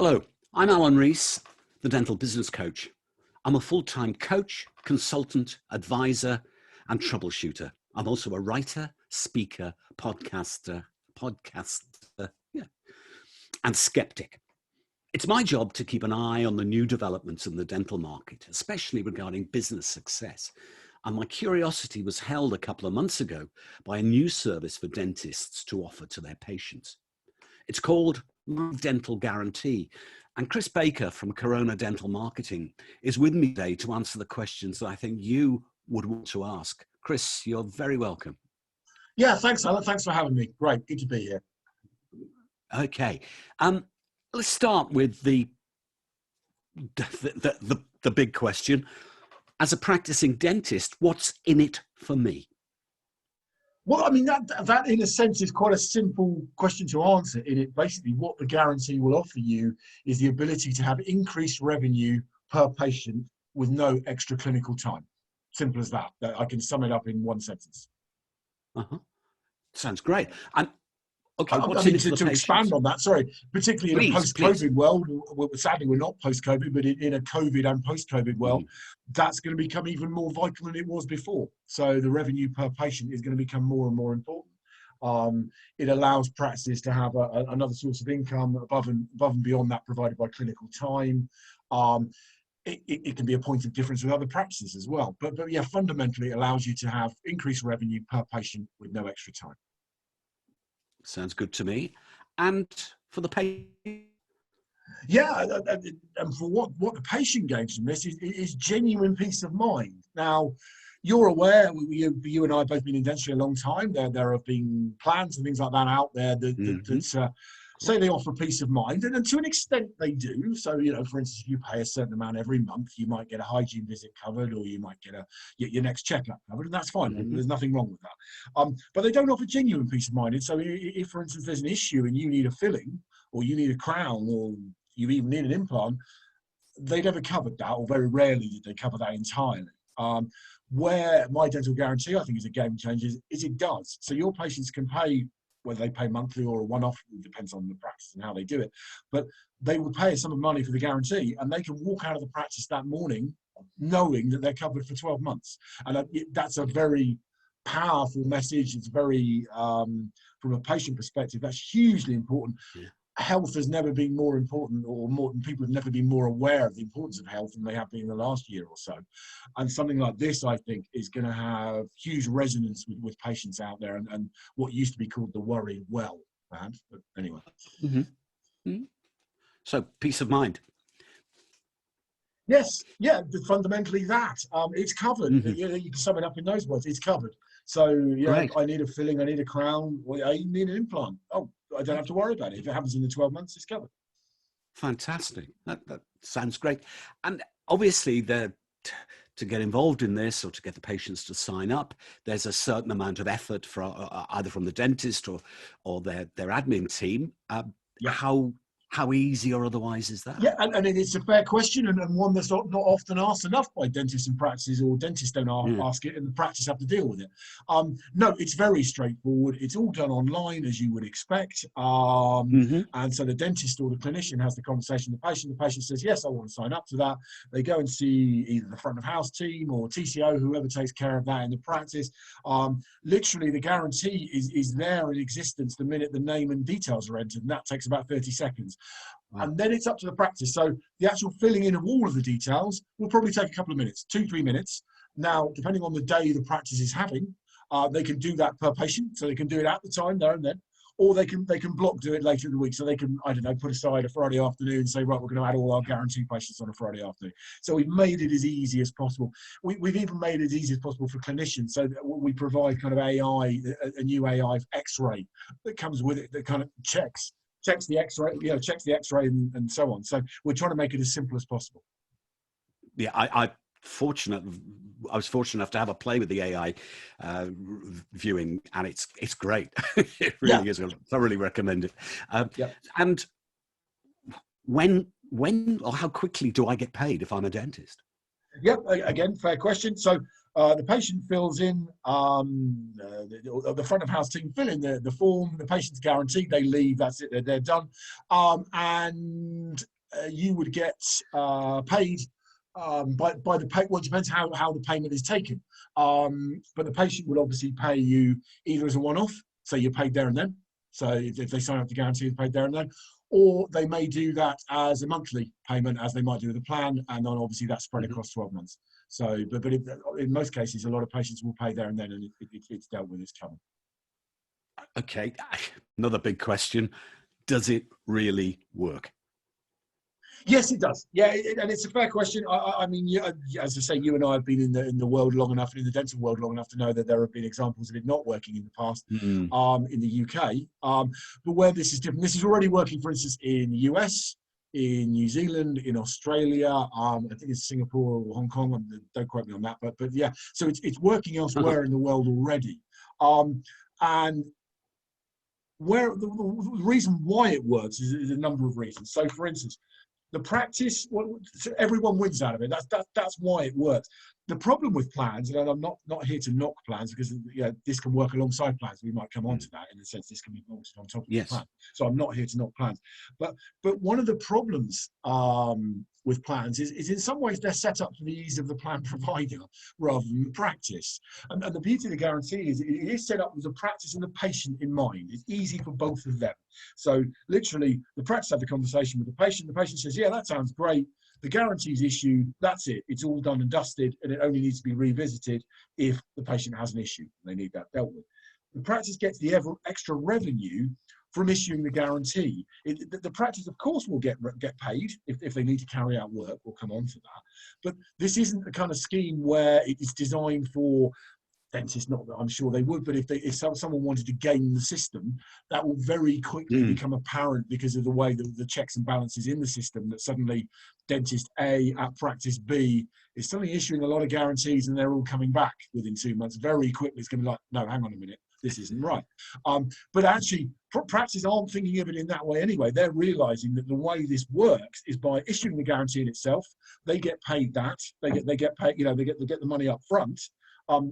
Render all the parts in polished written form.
Hello, I'm Alan Rees, the Dental Business Coach. I'm a full-time coach, consultant, advisor, and troubleshooter. I'm also a writer, speaker, podcaster, and skeptic. It's my job to keep an eye on the new developments in the dental market, especially regarding business success. And my curiosity was held a couple of months ago by a new service for dentists to offer to their patients. It's called My Dental Guarantee. And Chris Baker from Corona Dental Marketing is with me today to answer the questions that I think you would want to ask. Chris, you're very welcome. Yeah, thanks, Alan. Thanks for having me. Great, good to be here. Okay, let's start with the big question. As a practicing dentist, what's in it for me? Well, I mean, that in a sense is quite a simple question to answer. In it, basically, what the guarantee will offer you is the ability to have increased revenue per patient with no extra clinical time. Simple as that. I can sum it up in one sentence. Sounds great. And okay, what's I mean, in it for the to expand on that, sorry, particularly in a post-COVID world, sadly we're not post-COVID, but in a COVID and post-COVID world, that's going to become even more vital than it was before. So the revenue per patient is going to become more and more important. It allows practices to have another source of income above and beyond that provided by clinical time. It can be a point of difference with other practices as well. But yeah, fundamentally it allows you to have increased revenue per patient with no extra time. Sounds good to me. And for the patient? Yeah, and for what the patient gains from this is genuine peace of mind. Now, you're aware, you and I have both been in dentistry a long time. There have been plans and things like that out there that say they offer peace of mind, and to an extent they do. So, you know, for instance, if you pay a certain amount every month, you might get a hygiene visit covered, or you might get your next checkup covered, and that's fine. There's nothing wrong with that. But they don't offer genuine peace of mind. And so, if for instance there's an issue and you need a filling, or you need a crown, or you even need an implant, they never covered that, or very rarely did they cover that entirely. Where My Dental Guarantee, I think, is a game changer, is it does. So your patients can pay, whether they pay monthly or a one-off, it depends on the practice and how they do it, but they will pay a sum of money for the guarantee, and they can walk out of the practice that morning knowing that they're covered for 12 months. And that's a very powerful message. It's very, from a patient perspective, that's hugely important. Yeah. Health has never been more important, or people have never been more aware of the importance of health than they have been in the last year or so. And something like this, I think, is going to have huge resonance with patients out there, and what used to be called the worry well, perhaps. But anyway. So peace of mind. Yes, yeah, fundamentally that. It's covered. You can sum it up in those words. It's covered. So, yeah, I need a filling, I need a crown, I need an implant. Oh, I don't have to worry about it. If it happens in the 12 months, it's covered. Fantastic. That sounds great. And obviously, to get involved in this, or to get the patients to sign up, there's a certain amount of effort for either from the dentist or their admin team. How easy or otherwise is that? Yeah, and it's a fair question, and one that's not often asked enough by dentists and practices, or dentists don't ask it, and the practice have to deal with it. No, it's very straightforward. It's all done online, as you would expect. And so the dentist or the clinician has the conversation with the patient. The patient says, yes, I want to sign up to that. They go and see either the front of house team or TCO, whoever takes care of that in the practice. Literally, the guarantee is there in existence the minute the name and details are entered, and that takes about 30 seconds. And then it's up to the practice. So the actual filling in of all of the details will probably take a couple of minutes, 2-3 minutes. Now, depending on the day the practice is having, they can do that per patient. So they can do it at the time there and then, or they can block do it later in the week. So they can, I don't know, put aside a Friday afternoon and say, right, we're going to add all our guarantee patients on a Friday afternoon. So we've made it as easy as possible. We've even made it as easy as possible for clinicians. So that we provide kind of AI, a new AI X-ray that comes with it that kind of checks the X-ray, checks the X-ray and so on. So we're trying to make it as simple as possible. Yeah, I was fortunate enough to have a play with the AI viewing, and it's great. It really is. I thoroughly recommend it. And when or how quickly do I get paid if I'm a dentist? Yep, again, fair question. So The patient fills in, the front of house team fill in the form, the patient's guaranteed, they leave, that's it, they're done. And you would get paid by the pay. Well, it depends how the payment is taken. But the patient will obviously pay you either as a one-off, so you're paid there and then. So if they sign up to guarantee, you're paid there and then. Or they may do that as a monthly payment, as they might do with a plan, and then obviously that's spread across 12 months. So, but in most cases, a lot of patients will pay there and then, and it's dealt with, it's covered. Okay, another big question. Does it really work? Yes, it does. Yeah, and it's a fair question. I mean, as I say, you and I have been in the world long enough, in the dental world long enough to know that there have been examples of it not working in the past, in the UK. But where this is different, this is already working, for instance, in the US, in New Zealand, in Australia. I think it's Singapore or Hong Kong. Don't quote me on that, but yeah. So it's working elsewhere in the world already, and where the reason why it works is a number of reasons. So, for instance, the practice, everyone wins out of it. That's why it works. The problem with plans, and I'm not here to knock plans, because this can work alongside plans. We might come on to that, in the sense this can be bolted on top of the plan. So I'm not here to knock plans. But one of the problems with plans is in some ways they're set up for the ease of the plan provider rather than the practice. And the beauty of the guarantee is it is set up with the practice and the patient in mind. It's easy for both of them. So literally, the practice had the conversation with the patient. The patient says, yeah, that sounds great. The guarantee is issued. That's it. It's all done and dusted, and it only needs to be revisited if the patient has an issue. They need that dealt with. The practice gets the extra revenue from issuing the guarantee. The practice, of course, will get paid if they need to carry out work. We'll come on to that. But this isn't the kind of scheme where it is designed for dentists, not that I'm sure they would, but if someone wanted to game the system, that will very quickly become apparent because of the way that the checks and balances in the system, that suddenly dentist A at practice B is suddenly issuing a lot of guarantees and they're all coming back within 2 months. Very quickly, it's going to be like, no, hang on a minute, this isn't right. But actually, practice aren't thinking of it in that way anyway. They're realizing that the way this works is by issuing the guarantee in itself. They get paid that. They get paid. They get the money up front.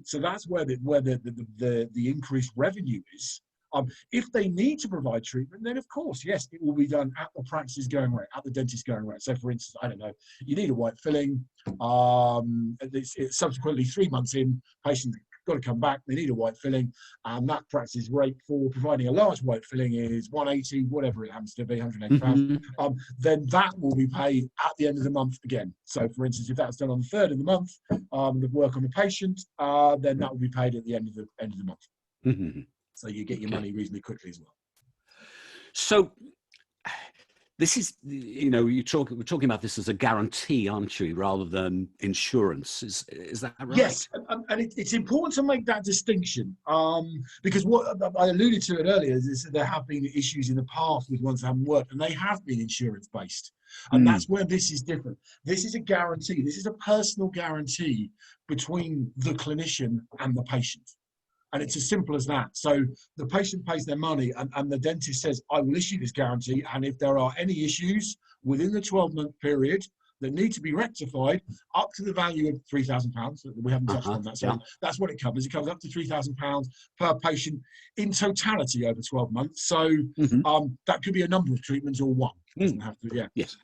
So that's where the increased revenue is. If they need to provide treatment, then of course, yes, it will be done at the practice going rate, at the dentist going rate. So, for instance, I don't know, you need a white filling. It's subsequently 3 months in, patient's got to come back. They need a white filling, and that practice rate for providing a large white filling is 180, whatever it happens to be, 180 pounds. Then that will be paid at the end of the month again. So, for instance, if that's done on the 3rd of the month, the work on the patient, then that will be paid at the end of the month. So you get your money reasonably quickly as well. So this is, we're talking about this as a guarantee, aren't you, rather than insurance? Is that right? Yes, and it's important to make that distinction, because what I alluded to it earlier is that there have been issues in the past with ones that haven't worked, and they have been insurance-based. And that's where this is different. This is a guarantee. This is a personal guarantee between the clinician and the patient. And it's as simple as that. So the patient pays their money and the dentist says, I will issue this guarantee. And if there are any issues within the 12-month period that need to be rectified, up to the value of £3,000, we haven't touched on that. So that's what it covers. It covers up to £3,000 per patient in totality over 12 months. So that could be a number of treatments or one. It doesn't have to, Yes.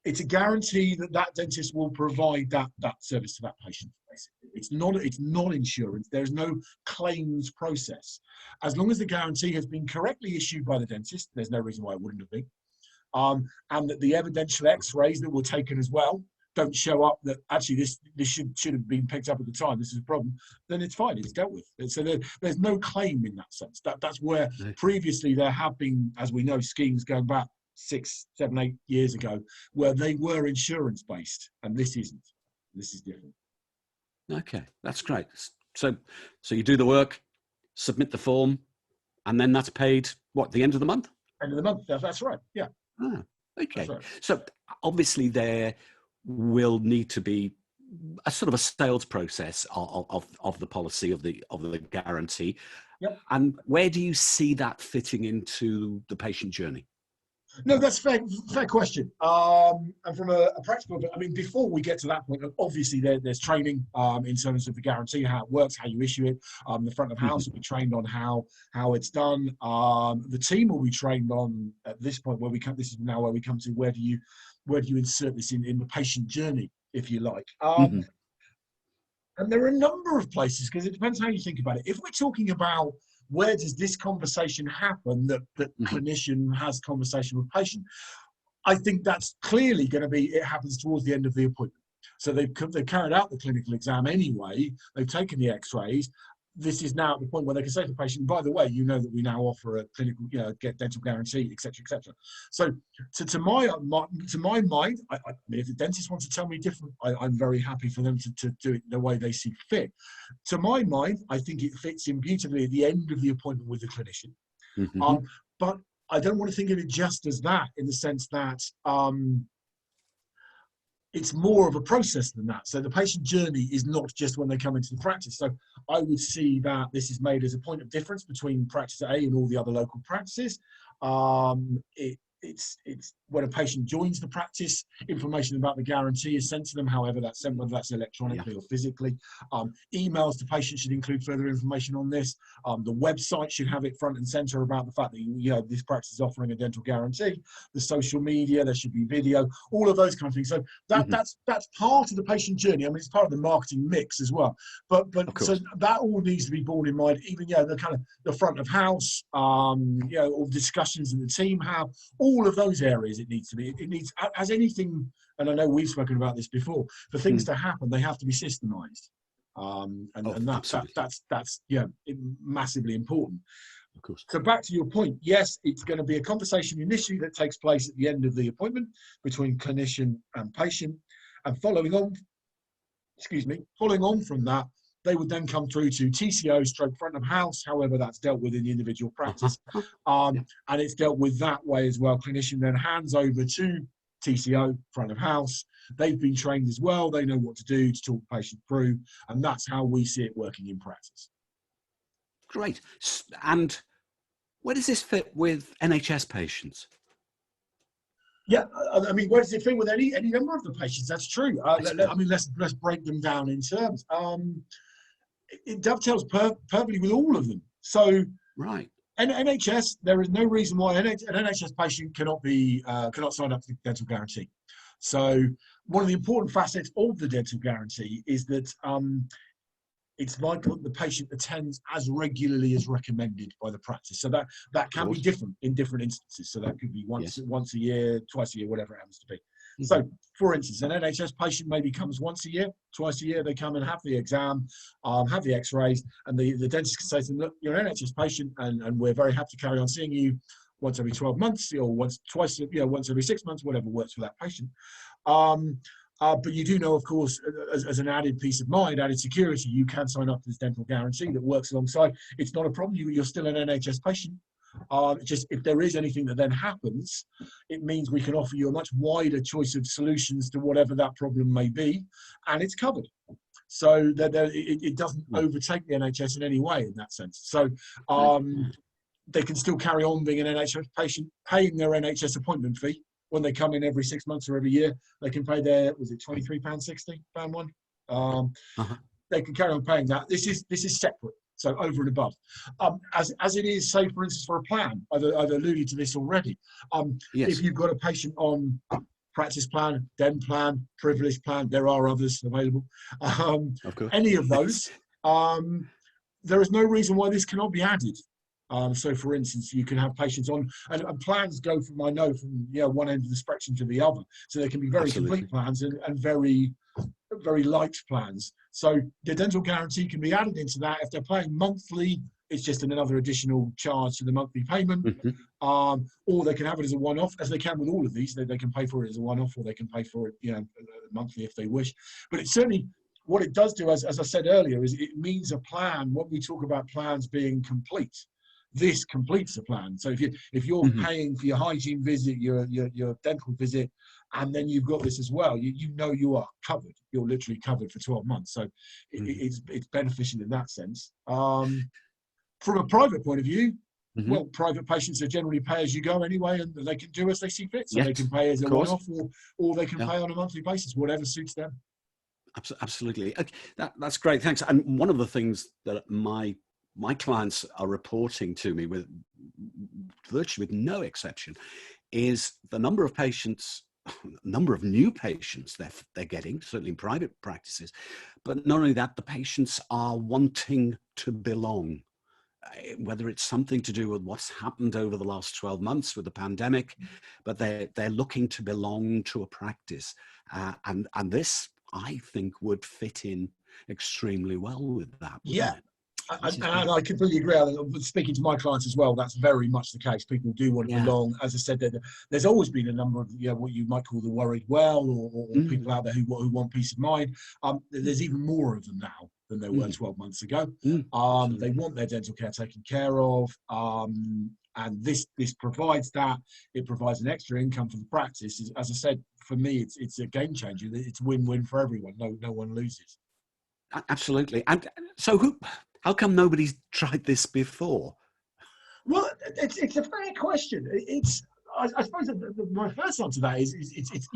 It's a guarantee that dentist will provide that service to that patient. Basically, it's not insurance. There's no claims process. As long as the guarantee has been correctly issued by the dentist, there's no reason why it wouldn't have been, and that the evidential X-rays that were taken as well don't show up that actually this should have been picked up at the time. This is a problem. Then it's fine. It's dealt with. So there's no claim in that sense. That's where previously there have been, as we know, schemes going back 6, 7, 8 years ago, where they were insurance based, and this isn't. This is different. Okay, that's great. So you do the work, submit the form, and then that's paid what, the end of the month? End of the month. That's right. Yeah. Okay. Right. So obviously there will need to be a sort of a sales process of the policy of the guarantee. Yep. And where do you see that fitting into the patient journey? No, that's fair question. And from a practical, I mean, before we get to that point, obviously there's training in terms of the guarantee, how it works, how you issue it. The front of house will be trained on how it's done. The team will be trained on at this point where we come. This is now where we come to where do you insert this in the patient journey, if you like. And there are a number of places, because it depends how you think about it. If we're talking about where does this conversation happen, that clinician has conversation with patient, I think that's clearly going to be, it happens towards the end of the appointment. So they've carried out the clinical exam anyway, they've taken the x-rays. This is now at the point where they can say to the patient, by the way, you know that we now offer a clinical, get dental guarantee, etc., etc. So to my mind, I mean, if the dentist wants to tell me different, I'm very happy for them to do it the way they see fit. To my mind, I think it fits in beautifully at the end of the appointment with the clinician. But I don't want to think of it just as that, in the sense that it's more of a process than that. So the patient journey is not just when they come into the practice. So I would see that this is made as a point of difference between practice A and all the other local practices. It's when a patient joins the practice, information about the guarantee is sent to them, however that's sent, whether that's electronically or physically. Emails to patients should include further information on this. The website should have it front and center about the fact that this practice is offering a dental guarantee. The social media, there should be video, all of those kind of things. So that's part of the patient journey. I mean, it's part of the marketing mix as well. But so that all needs to be borne in mind. Even the kind of the front of house, all the discussions that the team have, all of those areas it needs to be. It needs, as anything, and I know we've spoken about this before, for things to happen, they have to be systemized. That's massively important. Of course. So back to your point, yes, it's going to be a conversation initially that takes place at the end of the appointment between clinician and patient, and following on from that, they would then come through to TCO stroke front of house, however that's dealt with in the individual practice. And it's dealt with that way as well. Clinician then hands over to TCO front of house. They've been trained as well. They know what to do to talk the patient through. And that's how we see it working in practice. Great. And where does this fit with NHS patients? Yeah, I mean, where does it fit with any number of the patients? That's true. Let's break them down in terms. It dovetails perfectly with all of them. So, right. NHS, there is no reason why an NHS patient cannot sign up to the dental guarantee. So, one of the important facets of the dental guarantee is that it's vital that the patient attends as regularly as recommended by the practice. So that can be different in different instances. So that could be once a year, twice a year, whatever it happens to be. So, for instance, an NHS patient maybe comes once a year, twice a year. They come and have the exam, have the X-rays, and the dentist can say to them, "Look, you're an NHS patient, and we're very happy to carry on seeing you once every 12 months, or once every 6 months, whatever works for that patient." But you do know, of course, as an added peace of mind, added security, you can sign up to this dental guarantee that works alongside. It's not a problem. You're still an NHS patient. Just if there is anything that then happens, it means we can offer you a much wider choice of solutions to whatever that problem may be, and it's covered. So that it doesn't overtake the NHS in any way in that sense. So they can still carry on being an NHS patient, paying their NHS appointment fee. When they come in every 6 months or every year, they can pay their, was it £23.60, pound one? They can carry on paying that. This is separate. So over and above, as it is, say for instance, for a plan, I've alluded to this already. If you've got a patient on practice plan, den plan, privilege plan, there are others available. Any of those, there is no reason why this cannot be added. So, for instance, you can have patients on, and plans go from one end of the spectrum to the other. So they can be very complete plans and very, very light plans. So the dental guarantee can be added into that. If they're paying monthly, it's just another additional charge to the monthly payment. Or they can have it as a one-off, as they can with all of these. They can pay for it as a one-off, or they can pay for it, monthly if they wish. But it's certainly, what it does do, as I said earlier, is it means a plan. When we talk about plans being complete, this completes the plan. So if you're paying for your hygiene visit, your dental visit, and then you've got this as well, you know you are covered. You're literally covered for 12 months. So it's beneficial in that sense. From a private point of view, Hmm. Well, private patients are generally pay as you go anyway, and they can do as they see fit. So they Yes, can pay as of a course. one-off, or they can Yeah. pay on a monthly basis, whatever suits them. Absolutely. Okay, that's great. Thanks. And one of the things that my clients are reporting to me, with virtually with no exception, is the number of patients, number of new patients they're getting, certainly in private practices. But not only that, the patients are wanting to belong. Whether it's something to do with what's happened over the last 12 months with the pandemic, but they're looking to belong to a practice, and this, I think, would fit in extremely well with that, wouldn't Yeah, it? This is and great. I completely agree. Speaking to my clients as well, that's very much the case. People do want to Yeah. belong. As I said, there's always been a number of what you might call the worried well, or people Mm, out there who want peace of mind. There's even more of them now than there were mm, 12 months ago. They absolutely. want their dental care taken care of, and this provides that. It provides an extra income for the practice. As I said, for me, it's a game changer. It's win-win for everyone. No one loses. Absolutely. And so, how come nobody's tried this before? Well, it's a fair question. I suppose my first answer to that is it's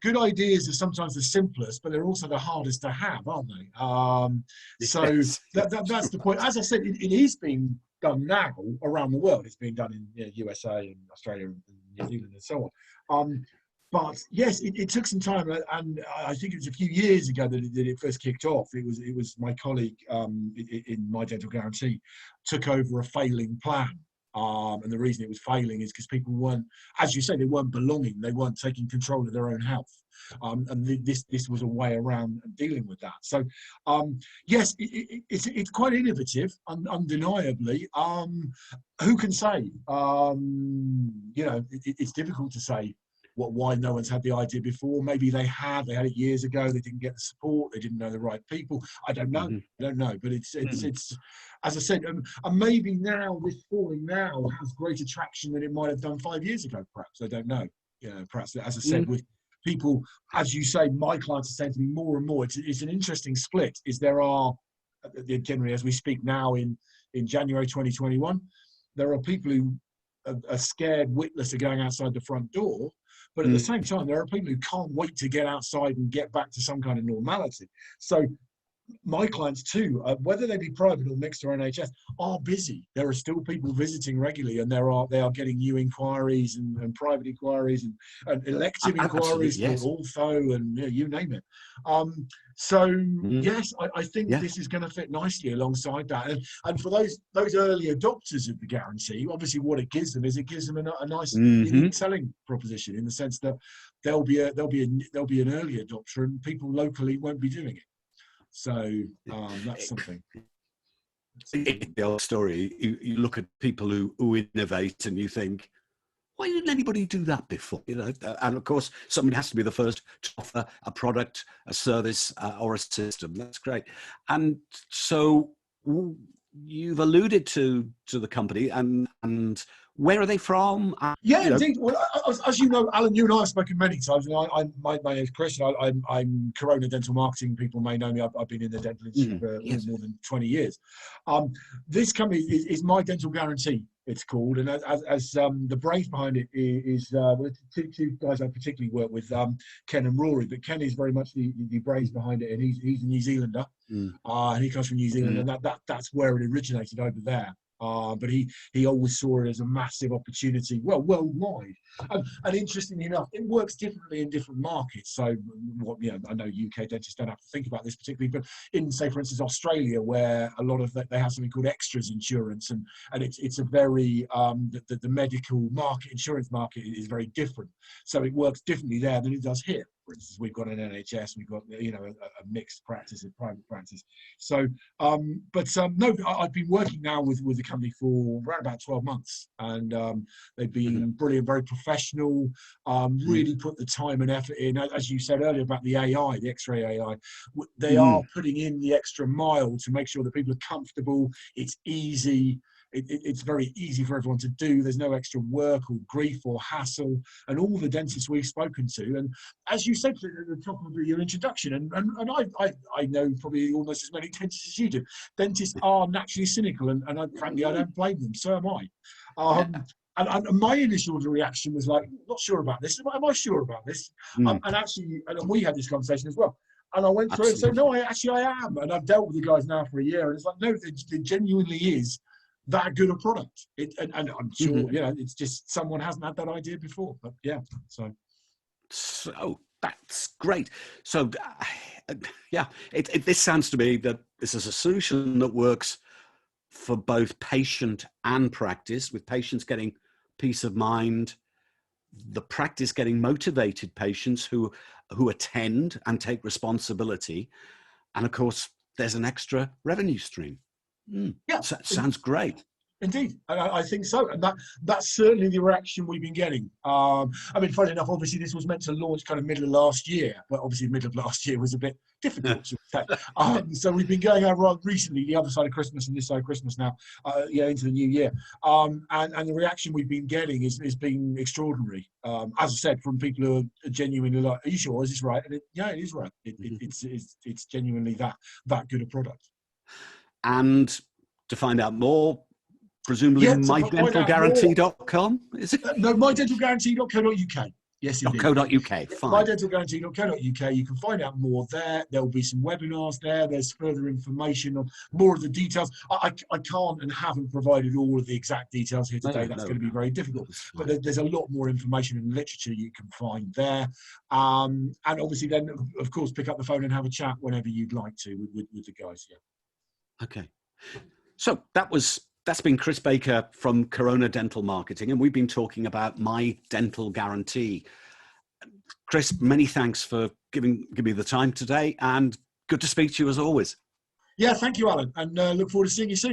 good ideas are sometimes the simplest, but they're also the hardest to have, aren't they? So Yes, that's the point. As I said, it is being done now around the world. It's being done in USA and Australia and New Zealand and so on. But yes, it took some time, and I think it was a few years ago that it first kicked off. It was my colleague in my dental guarantee took over a failing plan. And the reason it was failing is because people weren't, as you say, they weren't belonging. They weren't taking control of their own health. And this was a way around dealing with that. So, yes, it's quite innovative, undeniably. Who can say? It's difficult to say why no one's had the idea before. Maybe they had it years ago. They didn't get the support. They didn't know the right people. I don't know. hmm I don't know. But hmm it's as I said, and maybe now this falling now has greater traction than it might have done 5 years ago. Perhaps I don't know. Perhaps as I said, with people, as you say, my clients are saying to me more and more. It's an interesting split. Is there are generally as we speak now in January 2021, there are people who are scared witless of going outside the front door. But at the same time, there are people who can't wait to get outside and get back to some kind of normality. So my clients too, whether they be private or mixed or NHS, are busy. There are still people visiting regularly, and they are getting new inquiries and private inquiries and elective Absolutely, inquiries for yes. ortho and you name it. So Mm, yes, I think yeah. this is going to fit nicely alongside that. And for those early adopters of the guarantee, obviously what it gives them is it gives them a nice Hmm. unique selling proposition in the sense that there'll be an early adopter and people locally won't be doing it. So that's something. The old story. You look at people who innovate, and you think, why didn't anybody do that before? And of course, somebody has to be the first to offer a product, a service, or a system. That's great. And so you've alluded to the company, and where are they from? Yeah, indeed. Well, as you know, Alan, you and I have spoken many times. And my name is Chris. I'm Corona Dental Marketing. People may know me. I've been in the dental industry for Yes. more than 20 years. This company is My Dental Guarantee, it's called. And as the brains behind it is two guys I particularly work with, Ken and Rory. But Ken is very much the brains behind it. And he's a New Zealander. Mm, And he comes from New Zealand. mm, And that's where it originated over there. But he always saw it as a massive opportunity, well, worldwide. And interestingly enough, it works differently in different markets. So, I know UK dentists don't have to think about this particularly, but in, say, for instance, Australia, where a lot of they have something called extras insurance, and it's a very the medical market, insurance market is very different. So it works differently there than it does here. For instance, we've got an NHS, we've got a mixed practice, a private practice. So, no, I've been working now with the company for around about 12 months, and they've mm, been brilliant, very professional, mm, really put the time and effort in. As you said earlier about the AI, the X-ray AI, they are mm. putting in the extra mile to make sure that people are comfortable, it's easy. It's very easy for everyone to do. There's no extra work or grief or hassle, and all the dentists we've spoken to. And as you said at the top of your introduction, and I know probably almost as many dentists as you do. Dentists are naturally cynical, and frankly, I don't blame them. So am I. Um, and my initial reaction was like, not sure about this. Am I sure about this? And actually, and we had this conversation as well. And I went through it and said, Absolutely. no, I am. And I've dealt with the guys now for a year. And it's like, no, there genuinely is that good a product. And I'm sure, Mhm. it's just someone hasn't had that idea before. But yeah, so. So that's great. So, yeah, this sounds to me that this is a solution that works for both patient and practice, with patients getting peace of mind, the practice getting motivated patients who attend and take responsibility, and of course, there's an extra revenue stream. Yeah, So, sounds great. indeed, and I think so, and that's certainly the reaction we've been getting. I mean, funny enough, obviously this was meant to launch kind of middle of last year, but obviously middle of last year was a bit difficult to say. So we've been going over recently, the other side of Christmas and this side of Christmas now, into the new year, and the reaction we've been getting is been extraordinary. As I said, from people who are genuinely like, "Are you sure? Is this right?" And yeah, it is right. It's genuinely that good a product. And to find out more, presumably Yeah, to find out more, mydentalguarantee.com, is it? no, mydentalguarantee.co.uk. Yes, indeed. .co.uk, fine. mydentalguarantee.co.uk. You can find out more there. There will be some webinars there. There's further information on more of the details. I can't and haven't provided all of the exact details here today. That's going to be very difficult. But there's a lot more information and literature you can find there. And obviously then, of course, pick up the phone and have a chat whenever you'd like to with the guys. Yeah. Okay. So that's been Chris Baker from Corona Dental Marketing, and we've been talking about My Dental Guarantee. Chris, many thanks for giving me the time today, and good to speak to you as always. Yeah, thank you, Alan, and look forward to seeing you soon.